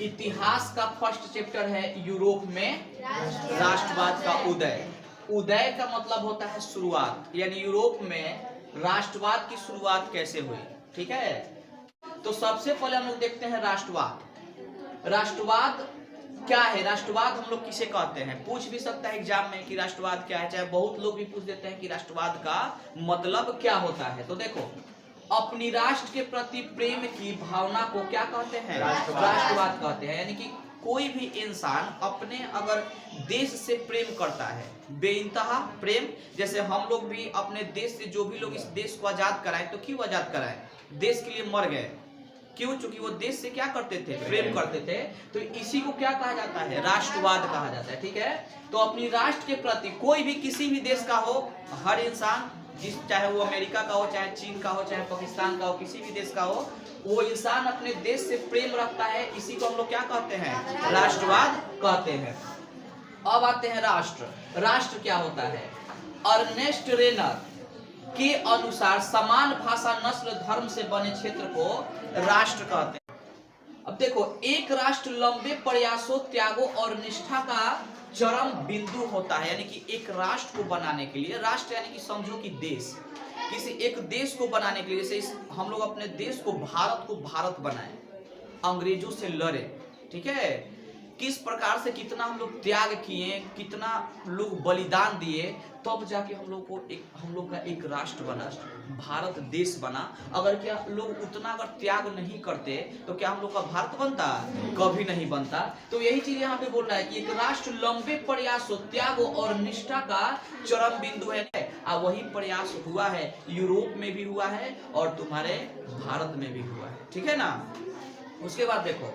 इतिहास का first chapter है यूरोप में राष्ट्रवाद का उदय। उदय का मतलब होता है शुरुआत, यानी यूरोप में राष्ट्रवाद की शुरुआत कैसे हुई। ठीक है, तो सबसे पहले हम लोग देखते हैं राष्ट्रवाद। राष्ट्रवाद क्या है? राष्ट्रवाद हम लोग किसे कहते हैं? पूछ भी सकता है एग्जाम में कि राष्ट्रवाद क्या है, चाहे बहुत लोग भी पूछ देते हैं कि राष्ट्रवाद का मतलब क्या होता है। तो देखो, अपनी राष्ट्र के प्रति प्रेम की भावना को क्या कहते हैं? राष्ट्रवाद कहते हैं। यानी कि कोई भी इंसान अपने अगर देश से प्रेम करता है, बेइंतहा प्रेम, जैसे हम लोग भी अपने देश से, जो भी लोग इस देश को आजाद कराए, तो क्यों आजाद कराए? देश के लिए मर गए। क्यों? चूंकि वो देश से क्या करते थे? प्रेम करते थे। तो इसी को क्या कहा जाता है? राष्ट्रवाद कहा जाता है। ठीक है, तो अपनी राष्ट्र के प्रति, कोई भी किसी भी देश का हो, हर इंसान, चाहे वो अमेरिका का हो, चाहे चीन का हो, चाहे पाकिस्तान का हो, किसी भी देश का हो, वो इंसान अपने देश से प्रेम रखता है। इसी को हम लोग क्या कहते हैं? राष्ट्रवाद कहते हैं। अब आते हैं राष्ट्र। राष्ट्र क्या होता है? अर्नेस्ट रेनर के अनुसार समान भाषा, नस्ल, धर्म से बने क्षेत्र को राष्ट्र कहते हैं। अब देखो, एक राष्ट्र लंबे प्रयासों, त्यागों और निष्ठा का चरम बिंदु होता है। यानी कि एक राष्ट्र को बनाने के लिए, राष्ट्र यानी कि समझो कि देश, किसी एक देश को बनाने के लिए, जैसे हम लोग अपने देश को, भारत को भारत बनाए, अंग्रेजों से लड़े। ठीक है, किस प्रकार से कितना हम लोग त्याग किए, कितना लोग बलिदान दिए, तब जाके हम लोग का एक राष्ट्र बना, भारत देश बना। अगर क्या लोग उतना अगर त्याग नहीं करते तो क्या हम लोग का भारत बनता? कभी नहीं बनता। तो यही चीज यहाँ पे बोल रहा है कि एक राष्ट्र लंबे प्रयासों, त्यागों और निष्ठा का चरम बिंदु है। और वही प्रयास हुआ है, यूरोप में भी हुआ है और तुम्हारे भारत में भी हुआ है। ठीक है ना। उसके बाद देखो,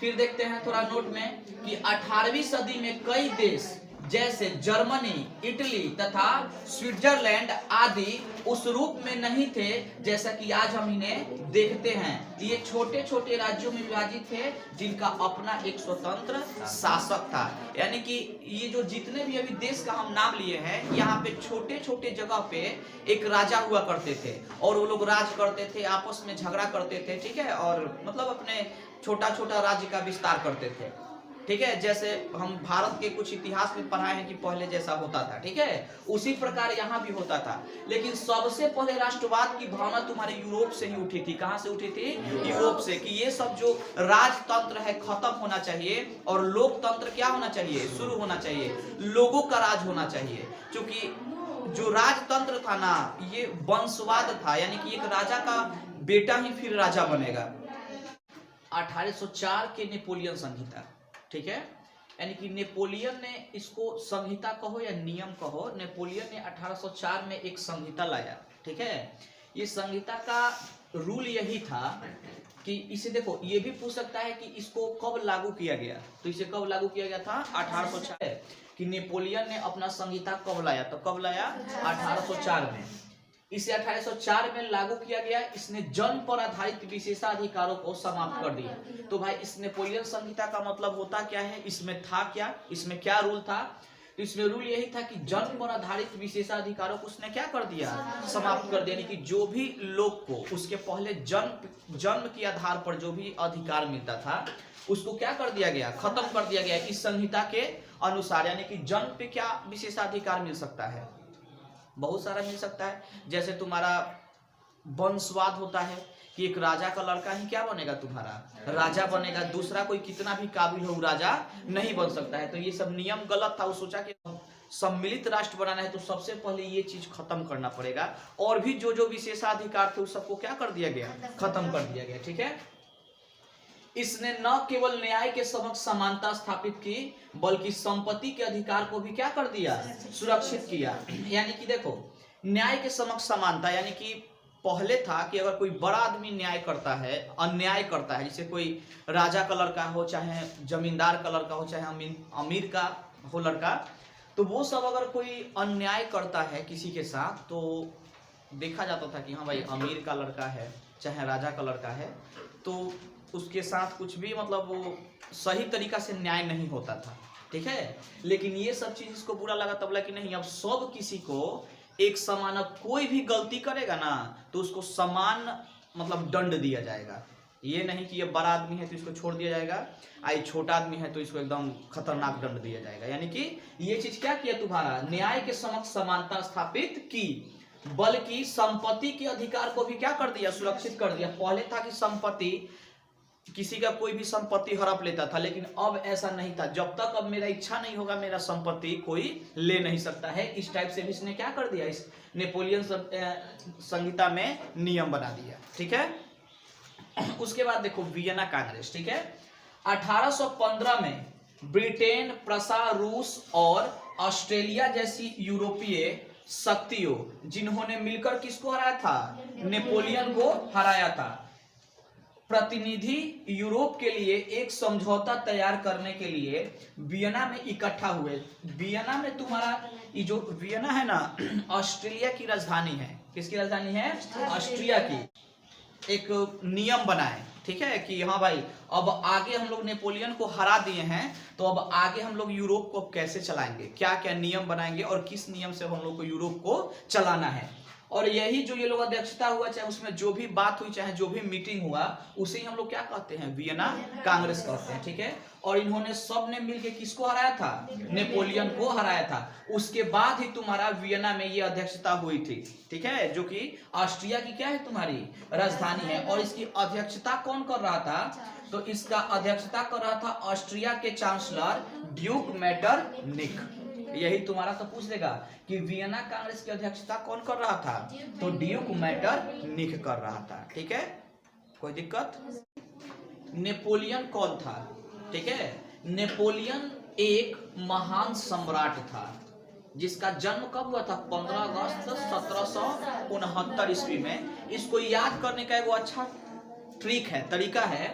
फिर देखते हैं थोड़ा नोट में कि 18वीं सदी में कई देश जैसे जर्मनी, इटली तथा स्विट्जरलैंड आदि उस रूप में नहीं थे जैसा कि आज हम इन्हें देखते हैं। ये छोटे छोटे राज्यों में विभाजित थे जिनका अपना एक स्वतंत्र शासक था। यानी कि ये जो जितने भी अभी देश का हम नाम लिए हैं, यहाँ पे छोटे छोटे जगह पे एक राजा हुआ करते थे और वो लोग राज करते थे, आपस में झगड़ा करते थे। ठीक है, और मतलब अपने छोटा छोटा राज्य का विस्तार करते थे। ठीक है, जैसे हम भारत के कुछ इतिहास में पढ़ाए हैं कि पहले जैसा होता था। ठीक है, उसी प्रकार यहाँ भी होता था। लेकिन सबसे पहले राष्ट्रवाद की भावना तुम्हारे यूरोप से ही उठी थी। कहाँ से उठी थी? यूरोप से। कि ये सब जो राजतंत्र है खत्म होना चाहिए और लोकतंत्र क्या होना चाहिए? शुरू होना चाहिए। लोगों का राज होना चाहिए। क्योंकि जो राजतंत्र था ना, ये वंशवाद था, यानी कि एक राजा का बेटा ही फिर राजा बनेगा। 1804 के नेपोलियन संहिता। ठीक है, यानी कि नेपोलियन ने, इसको संहिता कहो या नियम कहो, नेपोलियन ने 1804 में एक संहिता लाया। ठीक है, ये संहिता का रूल यही था कि इसे देखो, ये भी पूछ सकता है कि इसको कब लागू किया गया। तो इसे कब लागू किया गया था? 1804। कि नेपोलियन ने अपना संहिता कब लाया? तो कब लाया? 1804 में। इसे 1804 में लागू किया गया। इसने जन्म पर आधारित विशेषाधिकारों को समाप्त कर दिया। तो भाई, इस नेपोलियन संहिता का मतलब होता क्या है? इसमें था क्या? इसमें क्या रूल था? तो इसमें रूल यही था कि जन्म पर आधारित विशेषाधिकारों को उसने क्या कर दिया? समाप्त कर दिया। यानी कि जो भी लोग को उसके पहले जन्म के आधार पर जो भी अधिकार मिलता था, उसको क्या कर दिया गया? खत्म कर दिया गया इस संहिता के अनुसार। यानी कि जन्म पे क्या विशेषाधिकार मिल सकता है? बहुत सारा मिल सकता है। जैसे तुम्हारा वंशवाद होता है कि एक राजा का लड़का ही क्या बनेगा? तुम्हारा राजा बनेगा। दूसरा कोई कितना भी काबिल हो राजा नहीं बन सकता है। तो ये सब नियम गलत था। वो सोचा कि सम्मिलित राष्ट्र बनाना है तो सबसे पहले ये चीज खत्म करना पड़ेगा। और भी जो विशेषाधिकार थे उस सबको क्या कर दिया गया? खत्म कर दिया गया। ठीक है, इसने न केवल न्याय के समक्ष समानता स्थापित की, बल्कि संपत्ति के अधिकार को भी क्या कर दिया? सुरक्षित किया। यानी कि देखो, न्याय के समक्ष समानता, यानी कि पहले था कि अगर कोई बड़ा आदमी न्याय करता है, अन्याय करता है, जैसे कोई राजा का लड़का हो, चाहे जमींदार का लड़का हो, चाहे अमीर का हो लड़का, तो वो सब अगर कोई अन्याय करता है किसी के साथ, तो देखा जाता था कि हाँ भाई, अमीर का लड़का है चाहे राजा का लड़का है, तो उसके साथ कुछ भी मतलब वो सही तरीका से न्याय नहीं होता था। ठीक है, लेकिन ये सब चीज इसको बुरा लगा, तब लगा कि नहीं, अब सब किसी को एक समान, कोई भी गलती करेगा ना तो उसको समान मतलब दंड दिया जाएगा। ये नहीं कि ये बड़ा आदमी है तो इसको छोड़ दिया जाएगा, आई छोटा आदमी है तो इसको एकदम खतरनाक दंड दिया जाएगा। यानी कि ये चीज क्या किया तुम्हारा, न्याय के समक्ष समानता स्थापित की, बल्कि संपत्ति के अधिकार को भी क्या कर दिया, सुरक्षित कर दिया। पहले था कि संपत्ति, किसी का कोई भी संपत्ति हड़प लेता था, लेकिन अब ऐसा नहीं था। जब तक अब मेरा इच्छा नहीं होगा मेरा संपत्ति कोई ले नहीं सकता है। इस टाइप से भी इसने क्या कर दिया, इस नेपोलियन संहिता में नियम बना दिया। ठीक है। उसके बाद देखो वियना कांग्रेस। ठीक है। 1815 में ब्रिटेन, प्रसा, रूस और ऑस्ट्रेलिया जैसी यूरोपीय शक्तियों जिन्होंने मिलकर किसको हराया था, नेपोलियन को हराया था, प्रतिनिधि यूरोप के लिए एक समझौता तैयार करने के लिए वियना में इकट्ठा हुए। वियना में तुम्हारा ये जो वियना है ना, ऑस्ट्रेलिया की राजधानी है। किसकी राजधानी है, ऑस्ट्रिया की। एक नियम बनाए, ठीक है, कि हाँ भाई अब आगे हम लोग नेपोलियन को हरा दिए हैं तो अब आगे हम लोग यूरोप को कैसे चलाएंगे, क्या क्या नियम बनाएंगे और किस नियम से हम लोग को यूरोप को चलाना है। और यही जो ये लोग अध्यक्षता हुआ, चाहे उसमें जो भी बात हुई, चाहे जो भी मीटिंग हुआ, उसे ही हम लोग क्या कहते हैं, वियना कांग्रेस कहते हैं। ठीक है। और इन्होंने सब ने मिलकर किसको हराया था, नेपोलियन को हराया था। उसके बाद ही तुम्हारा वियना में ये अध्यक्षता हुई थी। ठीक है, जो कि ऑस्ट्रिया की क्या है, तुम्हारी राजधानी है। और इसकी अध्यक्षता कौन कर रहा था, तो इसका अध्यक्षता कर रहा था ऑस्ट्रिया के चांसलर ड्यूक मेटरनिख। यही तुम्हारा तो पूछ देगा कि वियना कांग्रेस की अध्यक्षता कौन कर रहा था, तो ड्यूक मेटरनिख कर रहा था। ठीक है, कोई दिक्कत। नेपोलियन कौन था, ठीक है, नेपोलियन एक महान सम्राट था जिसका जन्म कब हुआ था, 15 अगस्त 1769 ईस्वी में। इसको याद करने का एक अच्छा ट्रिक है, तरीका है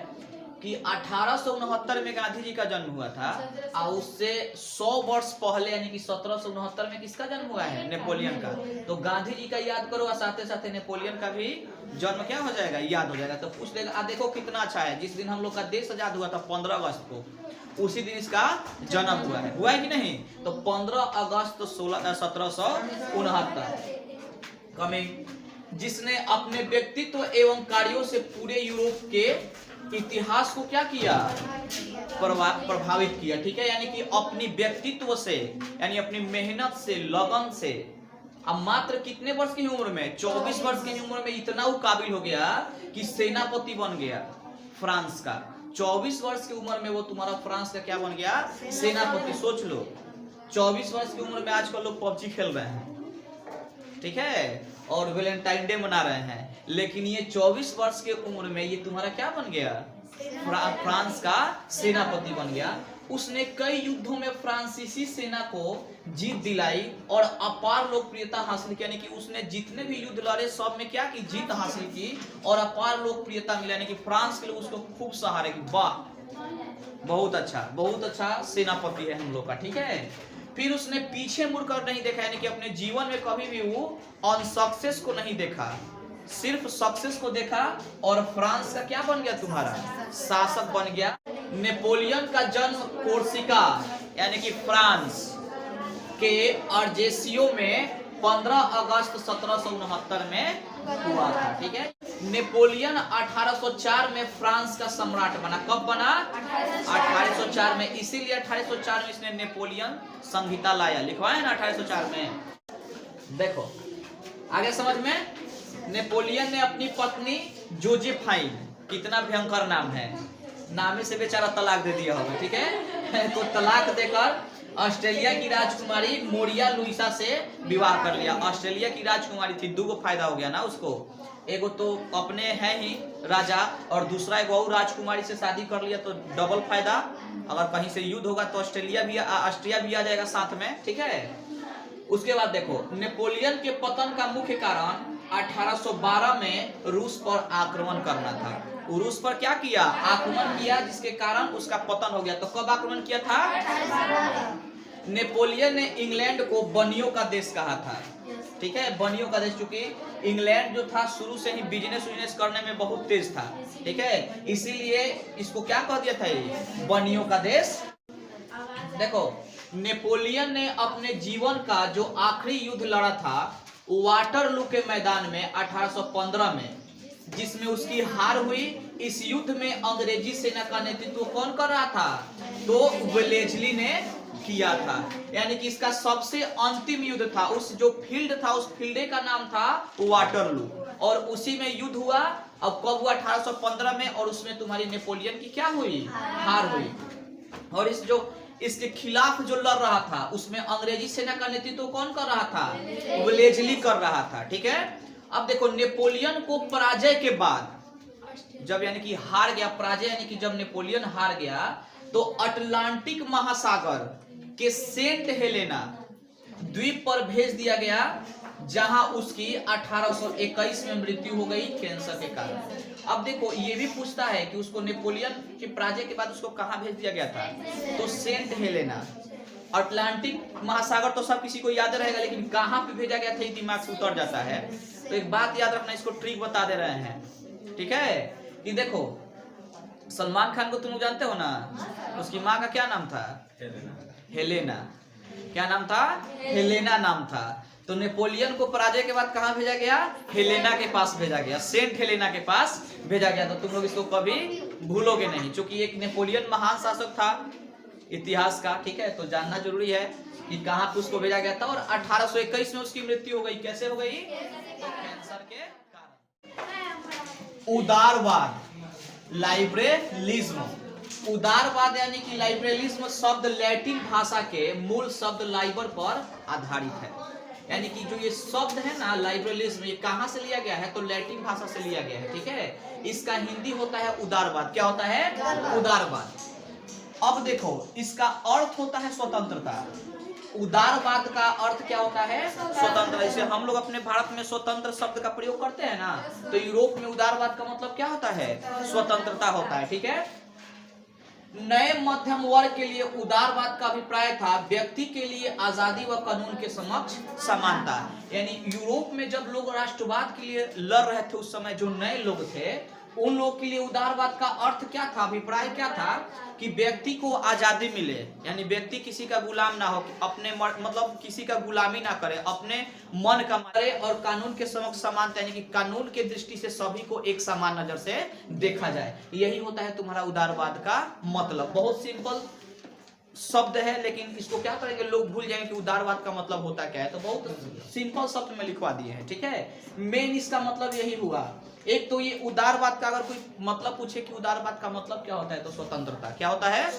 कि 1869 में गांधी जी का जन्म हुआ था और उससे 100 वर्ष पहले यानी कि 1769 में किसका जन्म हुआ है, नेपोलियन का। तो गांधी जी का याद करो और साथ साथ नेपोलियन का भी जन्म क्या हो जाएगा, याद हो जाएगा। तो पूछ लेगा, देखो कितना अच्छा है, जिस दिन हम लोग का देश आजाद हुआ था 15 अगस्त को, उसी दिन इसका जन्म हुआ है कि नहीं। तो 15 अगस्त 1769 कमिंग, जिसने अपने व्यक्तित्व एवं कार्यों से पूरे यूरोप के इतिहास को क्या किया, प्रभावित किया। ठीक है, यानी कि अपनी व्यक्तित्व से, यानी अपनी मेहनत से, लगन से, अब मात्र कितने वर्ष की उम्र में, 24 वर्ष की उम्र में इतना वो काबिल हो गया कि सेनापति बन गया फ्रांस का। 24 वर्ष की उम्र में वो तुम्हारा फ्रांस का क्या बन गया, सेनापति। सोच लो 24 वर्ष की उम्र में आजकल लोग पबजी खेल रहे हैं, ठीक है, और वैलेंटाइन डे मना रहे हैं, लेकिन ये 24 वर्ष के उम्र में ये तुम्हारा क्या बन गया, फ्रांस का सेनापति बन गया। उसने कई युद्धों में फ्रांसीसी सेना को जीत दिलाई और अपार लोकप्रियता हासिल की। यानी कि उसने जितने भी युद्ध लड़े सब में क्या की, जीत हासिल की और अपार लोकप्रियता मिला। यानी कि फ्रांस के लोग उसको खूब सहारे की, वाह बहुत अच्छा सेनापति है हम लोग का। ठीक है, फिर उसने पीछे मुड़कर नहीं देखा, यानी कि अपने जीवन में कभी भी वो अनसक्सेस को नहीं देखा, सिर्फ सक्सेस को देखा और फ्रांस का क्या बन गया, तुम्हारा शासक बन गया। नेपोलियन का जन्म कोर्सिका यानी कि फ्रांस के अर्जेसियो में 15 अगस्त 1769 में हुआ था। ठीक है, नेपोलियन 1804 में फ्रांस का सम्राट बना। कब बना, 1804 में। इसीलिए 1804 में इसने नेपोलियन संहिता लाया, लिखवाया ना 1804 में। देखो आगे समझ में, नेपोलियन ने अपनी पत्नी जोजेफाइन, कितना भयंकर नाम है, नामे से बेचारा तलाक दे दिया होगा। ठीक है, तो तलाक देकर ऑस्ट्रेलिया की राजकुमारी मोरिया लुइसा से विवाह कर लिया। ऑस्ट्रेलिया की राजकुमारी थी, दो गो फायदा हो गया ना उसको, एगो तो अपने है ही राजा और दूसरा एगो और राजकुमारी से शादी कर लिया तो डबल फायदा। अगर कहीं से युद्ध होगा तो ऑस्ट्रिया भी आ जाएगा साथ में। ठीक है, उसके बाद देखो नेपोलियन के पतन का मुख्य कारण 1812 में रूस पर आक्रमण करना था। रूस पर क्या किया, आक्रमण किया, जिसके कारण उसका पतन हो गया। तो कब आक्रमण किया था, नेपोलियन ने इंग्लैंड को बनियों का देश कहा था। ठीक है, बनियों का देश, चूंकि इंग्लैंड जो था शुरू से ही बिजनेस करने में बहुत तेज था। ठीक है, इसीलिए इसको क्या कह दिया था, ये बनियों का देश। देखो नेपोलियन ने अपने जीवन का जो आखिरी युद्ध लड़ा था वाटरलू के मैदान में 1815 में, जिसमें उसकी हार हुई इस युद्ध में अंग्रेजी सेना का नेतृत्व कौन कर रहा था? तो वेलेस्ली ने किया था। यानी कि इसका सबसे अंतिम युद्ध था। उस जो फील्ड था, उस फील्ड का नाम था वाटरलू, और उसी में युद्ध हुआ। अब कब हुआ? 1815 में, और उसमें तुम्हारी नेपोलियन की क्या हुई? हार हुई। और इसके खिलाफ जो लड़ रहा था, उसमें अंग्रेजी सेना का नेतृत्व कौन कर रहा था? वेलेस्ली कर रहा था। ठीक है, अब देखो, नेपोलियन को पराजय के बाद, जब यानी कि हार गया, पराजय यानी कि जब नेपोलियन हार गया, तो अटलांटिक महासागर के सेंट हेलेना द्वीप पर भेज दिया गया, जहां उसकी 1821 में मृत्यु हो गई कैंसर के कारण। अब देखो, ये भी पूछता है कि उसको नेपोलियन के पराजय के बाद उसको कहां भेज दिया गया था? तो सेंट हेलेना। अटलांटिक महासागर तो सब किसी को याद रहेगा, लेकिन कहां पे भेजा गया था ये दिमाग से उतर जाता है। तो एक बात याद रखना, इसको ट्रिक बता दे रहे हैं। ठीक है, कि देखो, सलमान खान को तुम लोग जानते हो ना, उसकी माँ का क्या नाम था? हेलेना। क्या नाम था? हेलेना नाम था। तो नेपोलियन को पराजय के बाद कहां भेजा गया? हेलेना के पास भेजा गया, सेंट हेलेना के पास भेजा गया। तो तुम लोग इसको कभी भूलोगे नहीं, क्योंकि एक नेपोलियन महान शासक था इतिहास का। ठीक है, तो जानना जरूरी है कि कहां पे उसको भेजा गया था। और 1821 में उसकी मृत्यु हो गई। कैसे हो गई? कैंसर के कारण। उदारवाद, लाइबरेलिज्म। उदारवाद यानी कि लाइबरेलिज्म शब्द लैटिन भाषा के मूल शब्द लाइबर पर आधारित है। यानी कि जो ये शब्द है ना, लाइबरेलिज्म, ये कहां से लिया गया है? तो लैटिन भाषा से लिया गया है। ठीक है, इसका हिंदी होता है उदारवाद। क्या होता है? उदारवाद। अब देखो, इसका अर्थ होता है स्वतंत्रता। उदारवाद का अर्थ क्या होता है? स्वतंत्र। जैसे हम लोग अपने भारत में स्वतंत्र शब्द का प्रयोग करते हैं ना, तो यूरोप में उदारवाद का मतलब क्या होता है? स्वतंत्रता होता है। ठीक है, नए मध्यम वर्ग के लिए उदारवाद का अभिप्राय था व्यक्ति के लिए आजादी व कानून के समक्ष समानता। यानी यूरोप में जब लोग राष्ट्रवाद के लिए लड़ रहे थे, उस समय जो नए लोग थे, उन लोग के लिए उदारवाद का अर्थ क्या था? अभिप्राय क्या था? कि व्यक्ति को आजादी मिले, यानी व्यक्ति किसी का गुलाम ना हो, अपने मतलब किसी का गुलामी ना करे, अपने मन का करे, और कानून के समक्ष समानता, यानी कि कानून के दृष्टि से सभी को एक समान नजर से देखा जाए। यही होता है तुम्हारा उदारवाद का मतलब। बहुत सिंपल शब्द है, लेकिन इसको क्या करेंगे, लोग भूल जाएंगे कि उदारवाद का मतलब होता क्या है। तो बहुत सिंपल शब्द में लिखवा दिए हैं। ठीक है, मेन इसका मतलब यही हुआ। एक तो ये उदारवाद का अगर कोई मतलब पूछे कि उदारवाद का मतलब क्या होता है, तो स्वतंत्रता। क्या होता है?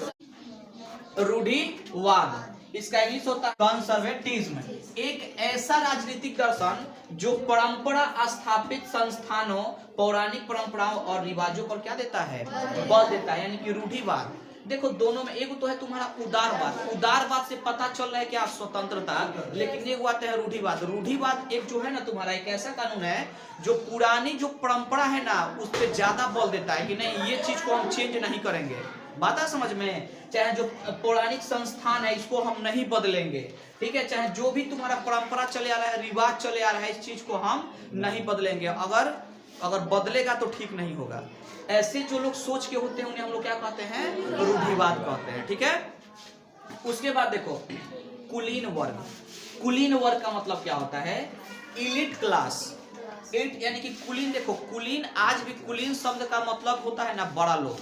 रूढ़िवाद, इसका इंग्लिश होता है कंजर्वेटिज्म। एक ऐसा राजनीतिक दर्शन जो परंपरा स्थापित संस्थानों, पौराणिक परंपराओं और रिवाजों पर क्या देता है? बल देता है, यानी कि रूढ़िवाद। देखो, दोनों में एक तो है तुम्हारा उदारवाद। उदारवाद से पता चल रहा है क्या? स्वतंत्रता। लेकिन एक बात है रूढ़िवाद। रूढ़िवाद एक जो है ना तुम्हारा, एक ऐसा कानून है जो पुरानी जो परंपरा है ना, उस पर ज्यादा बल देता है कि नहीं, ये चीज को हम चेंज नहीं करेंगे। बात है समझ में? चाहे जो पौराणिक संस्थान है, इसको हम नहीं बदलेंगे। ठीक है, चाहे जो भी तुम्हारा परंपरा चले आ रहा है, रिवाज चले आ रहा है, इस चीज को हम नहीं बदलेंगे। अगर बदलेगा तो ठीक नहीं होगा। ऐसे जो लोग सोच के होते हैं, उन्हें हम लोग क्या कहते हैं? रूढ़िवाद कहते हैं। ठीक है, उसके बाद देखो, कुलीन वर्ग। कुलीन वर्ग का मतलब क्या होता है? Elite class. इलिट यानी कि कुलीन। देखो, कुलीन, आज भी कुलीन शब्द का मतलब होता है ना, बड़ा लोग।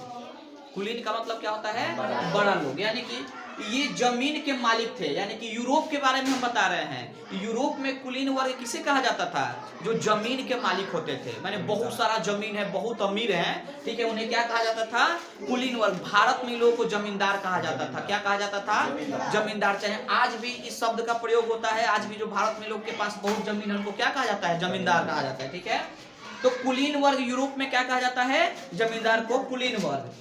कुलीन का मतलब क्या होता है? बड़ा लोग। यानी कि ये जमीन के मालिक थे। यानी कि यूरोप के बारे में हम बता रहे हैं। यूरोप में कुलीन वर्ग किसे कहा जाता था? जो जमीन के मालिक होते थे, माने बहुत सारा जमीन है, बहुत अमीर है। ठीक है, उन्हें क्या कहा जाता था? कुलीन वर्ग। भारत में लोगों को जमींदार कहा जाता था। क्या कहा जाता था? जमींदार। चाहे आज भी इस शब्द का प्रयोग होता है। आज भी जो भारत में लोग के पास बहुत जमीन है, उनको क्या कहा जाता है? जमींदार कहा जाता है। ठीक है, तो कुलीन वर्ग यूरोप में क्या कहा जाता है? जमींदार को कुलीन वर्ग।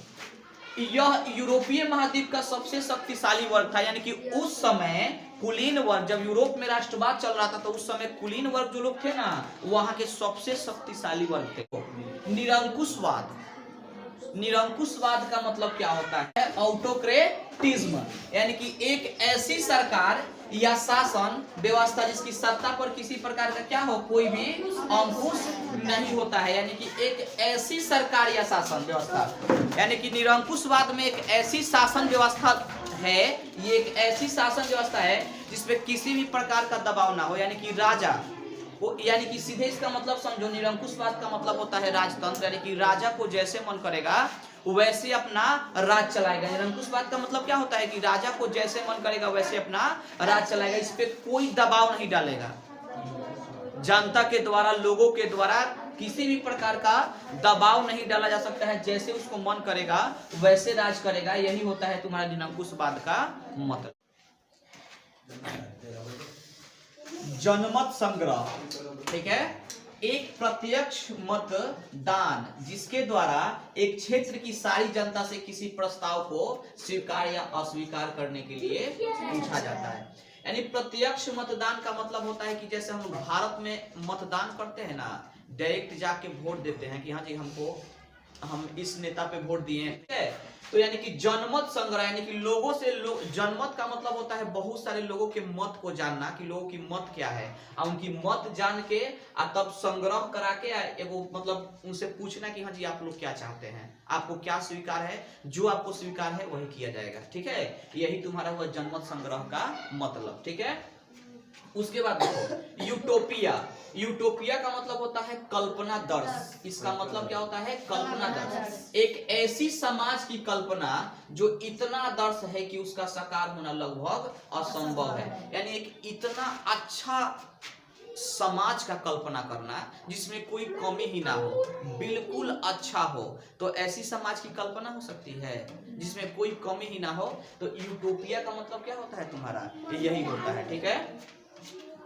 यह यूरोपीय महाद्वीप का सबसे शक्तिशाली वर्ग था। यानी कि उस समय कुलीन वर्ग, जब यूरोप में राष्ट्रवाद चल रहा था, तो उस समय कुलीन वर्ग जो लोग थे ना, वहां के सबसे शक्तिशाली वर्ग थे। निरंकुशवाद। निरंकुशवाद का मतलब क्या होता है? ऑटोक्रेटिज्म। यानी कि एक ऐसी सरकार या शासन व्यवस्था जिसकी सत्ता पर किसी प्रकार का क्या हो, कोई भी अंकुश नहीं होता है। यानी कि एक ऐसी सरकार या शासन व्यवस्था, यानी कि निरंकुशवाद में एक ऐसी शासन व्यवस्था है, ये एक ऐसी शासन व्यवस्था है जिसमें किसी भी प्रकार का दबाव ना हो। यानी कि राजा वो यानी कि सीधे इसका मतलब समझो, निरंकुशवाद का मतलब होता है राजतंत्र, यानी कि राजा को जैसे मन करेगा वैसे अपना राज चलाएगा। निरंकुशवाद का मतलब क्या होता है कि राजा को जैसे मन करेगा वैसे अपना राज चलाएगा, इस पे कोई दबाव नहीं डालेगा। जनता के द्वारा, लोगों के द्वारा किसी भी प्रकार का दबाव नहीं डाला जा सकता है, जैसे उसको मन करेगा वैसे राज करेगा। यही होता है तुम्हारा निरंकुशवाद का मतलब। जनमत संग्रह, ठीक है, एक प्रत्यक्ष मतदान जिसके द्वारा एक क्षेत्र की सारी जनता से किसी प्रस्ताव को स्वीकार या अस्वीकार करने के लिए पूछा जाता है। यानी प्रत्यक्ष मतदान का मतलब होता है कि जैसे हम भारत में मतदान करते हैं ना, डायरेक्ट जाके वोट देते हैं कि हाँ जी हम इस नेता पे वोट दिए हैं। तो यानी कि जनमत संग्रह, यानी कि लोगों से जनमत का मतलब होता है बहुत सारे लोगों के मत को जानना कि लोगों की मत क्या है, और उनकी मत जान के तब संग्रह करा के एगो मतलब उनसे पूछना कि हाँ जी आप लोग क्या चाहते हैं, आपको क्या स्वीकार है, जो आपको स्वीकार है वही किया जाएगा। ठीक है, यही तुम्हारा हुआ जनमत संग्रह का मतलब। ठीक है, उसके बाद देखो यूटोपिया। यूटोपिया का मतलब होता है कल्पना दर्श। इसका मतलब क्या होता है? कल्पना दर्श। एक ऐसी समाज की कल्पना जो इतना दर्श है कि उसका साकार होना लगभग असंभव है। यानी एक इतना अच्छा समाज का कल्पना करना जिसमें कोई कमी ही ना हो, बिल्कुल अच्छा हो, तो ऐसी समाज की कल्पना हो सकती है जिसमें कोई कमी ही ना हो। तो यूटोपिया का मतलब क्या होता है तुम्हारा? यही होता है। ठीक है,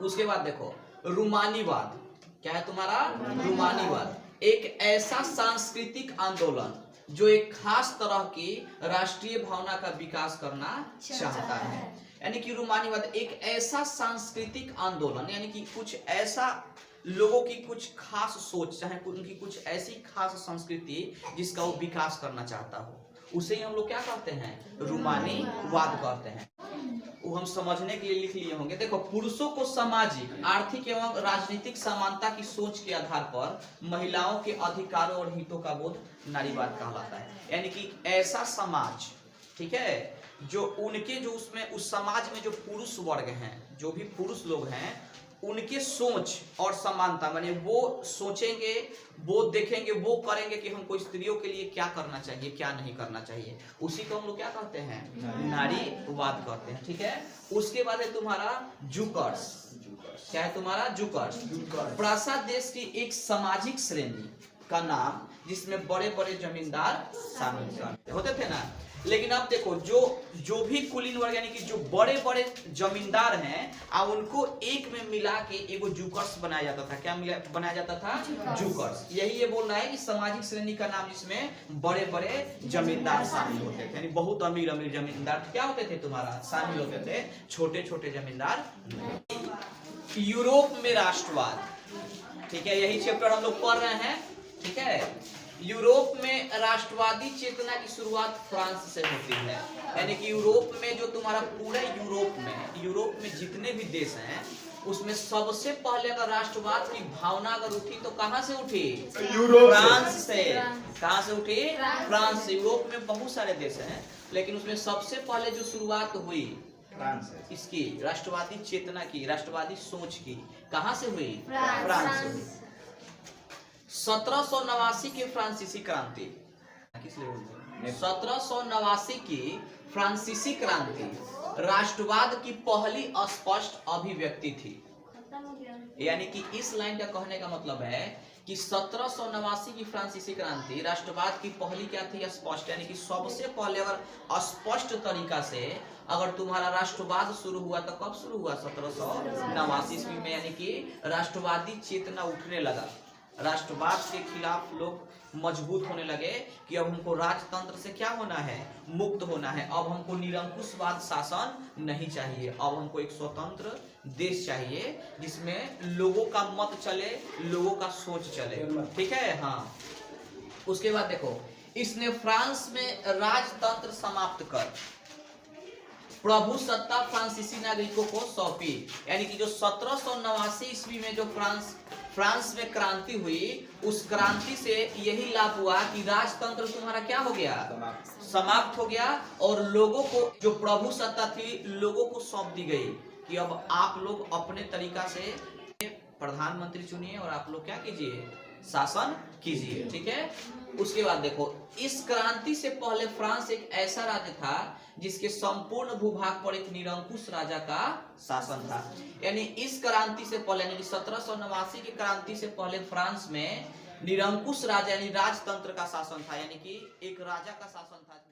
उसके बाद देखो रूमानीवाद। क्या है तुम्हारा? रूमानीवाद एक ऐसा सांस्कृतिक आंदोलन जो एक खास तरह की राष्ट्रीय भावना का विकास करना चाहता है। यानी कि रूमानीवाद एक ऐसा सांस्कृतिक आंदोलन, यानी कि कुछ ऐसा लोगों की कुछ खास सोच, चाहे उनकी कुछ ऐसी खास संस्कृति जिसका वो विकास करना चाहता हो, उसे ही हम लोग क्या कहते हैं? रूमानीवाद कहते हैं। वो हम समझने के लिए लिख लिए होंगे। देखो, पुरुषों को सामाजिक, आर्थिक एवं राजनीतिक समानता की सोच के आधार पर महिलाओं के अधिकारों और हितों का बोध नारीवाद कहलाता है। यानी कि ऐसा समाज, ठीक है, जो उनके जो उसमें उस समाज में जो पुरुष वर्ग हैं, जो भी पुरुष लोग हैं, उनके सोच और समानता, माने वो सोचेंगे, वो देखेंगे, वो करेंगे कि हमको स्त्रियों के लिए क्या करना चाहिए, क्या नहीं करना चाहिए, उसी को हम लोग क्या कहते हैं? नारीवाद कहते हैं। ठीक है, उसके बाद है तुम्हारा जुकर्स। क्या है तुम्हारा? जुकर्स। प्रासाद देश की एक सामाजिक श्रेणी का नाम जिसमें बड़े बड़े जमींदार शामिल होते थे ना। लेकिन अब देखो, जो भी कुलीन वर्ग, यानी कि जो बड़े बड़े जमींदार हैं, उनको एक में मिला के एगो जुकर्स बनाया जाता था। क्या बनाया जाता था? जुकर्स। यही ये बोल रहा है कि सामाजिक श्रेणी का नाम जिसमें बड़े बड़े जमींदार शामिल होते थे, यानी बहुत अमीर अमीर जमींदार क्या होते थे तुम्हारा? शामिल होते थे, छोटे छोटे जमींदार। यूरोप में राष्ट्रवाद, ठीक है, यही चैप्टर हम लोग पढ़ रहे हैं। ठीक है, यूरोप में राष्ट्रवादी चेतना की शुरुआत फ्रांस से होती है। यानी कि यूरोप में जो तुम्हारा पूरे यूरोप में जितने भी देश हैं, उसमें सबसे पहले अगर राष्ट्रवाद की भावना अगर उठी तो कहां से उठी? फ्रांस से। कहां से उठी? फ्रांस से। यूरोप में बहुत सारे देश हैं, लेकिन उसमें सबसे पहले जो शुरुआत हुई इसकी राष्ट्रवादी चेतना की, राष्ट्रवादी सोच की, कहां से हुई? फ्रांस से हुई। 1789 की फ्रांसीसी क्रांति, किस लिए बोलते हैं? 1789 की फ्रांसीसी क्रांति राष्ट्रवाद की पहली स्पष्ट अभिव्यक्ति थी। यानी कि इस लाइन का कहने का मतलब है कि 1789 की फ्रांसीसी क्रांति राष्ट्रवाद की पहली क्या थी? स्पष्ट। यानी कि सबसे पहले अगर स्पष्ट तरीका से अगर तुम्हारा राष्ट्रवाद शुरू हुआ तो कब शुरू हुआ? 1789 ईस्वी में। यानी कि राष्ट्रवादी चेतना उठने लगा, राष्ट्रवाद के खिलाफ लोग मजबूत होने लगे कि अब हमको राजतंत्र से क्या होना है? मुक्त होना है। अब हमको निरंकुशवाद शासन नहीं चाहिए, अब हमको एक स्वतंत्र देश चाहिए जिसमें लोगों का मत चले, लोगों का सोच चले। ठीक है, हाँ। उसके बाद देखो, इसने फ्रांस में राजतंत्र समाप्त कर प्रभु सत्ता फ्रांसीसी नागरिकों को सौंपी। यानी कि जो 1789 ईस्वी में जो फ्रांस में क्रांति हुई, उस क्रांति से यही लाभ हुआ कि राजतंत्र तुम्हारा क्या हो गया? समाप्त हो गया, और लोगों को जो प्रभु सत्ता थी लोगों को सौंप दी गई कि अब आप लोग अपने तरीका से प्रधानमंत्री चुनिए और आप लोग क्या कीजिए, शासन कीजिए, ठीक है। उसके बाद देखो, इस क्रांति से पहले फ्रांस एक ऐसा राज्य था जिसके संपूर्ण भूभाग पर एक निरंकुश राजा का शासन था। यानी इस क्रांति से पहले, यानी 1789 की क्रांति से पहले फ्रांस में निरंकुश राजा यानी राजतंत्र का शासन था, यानी कि एक राजा का शासन था।